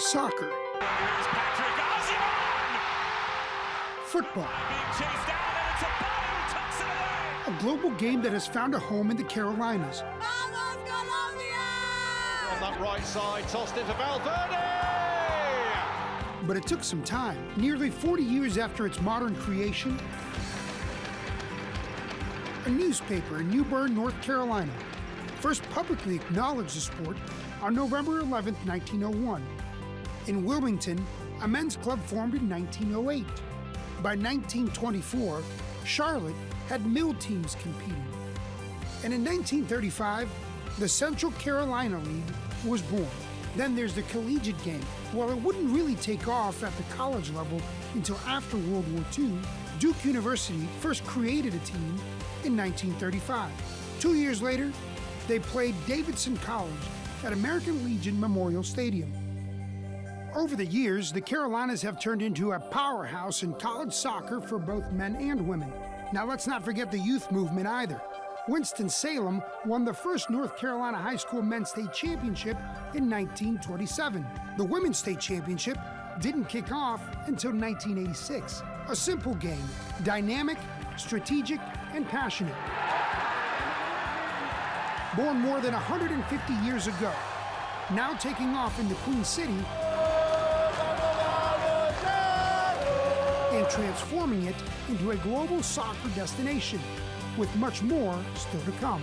Soccer. Here's Patrick Osimhen! Football. Being chased down, and it's a ball who tucks it away! A global game that has found a home in the Carolinas. Vamos, Colombia! On that right side, tossed into Valverde! But it took some time. Nearly 40 years after its modern creation, a newspaper in New Bern, North Carolina, first publicly acknowledged the sport on November 11, 1901. In Wilmington, a men's club formed in 1908. By 1924, Charlotte had mill teams competing. And in 1935, the Central Carolina League was born. Then there's the collegiate game. While it wouldn't really take off at the college level until after World War II, Duke University first created a team in 1935. 2 years later, they played Davidson College at American Legion Memorial Stadium. Over the years, the Carolinas have turned into a powerhouse in college soccer for both men and women. Now let's not forget the youth movement either. Winston-Salem won the first North Carolina high school men's state championship in 1927. The women's state championship didn't kick off until 1986. A simple game, dynamic, strategic, and passionate. Born more than 150 years ago, now taking off in the Queen City and transforming it into a global soccer destination, with much more still to come.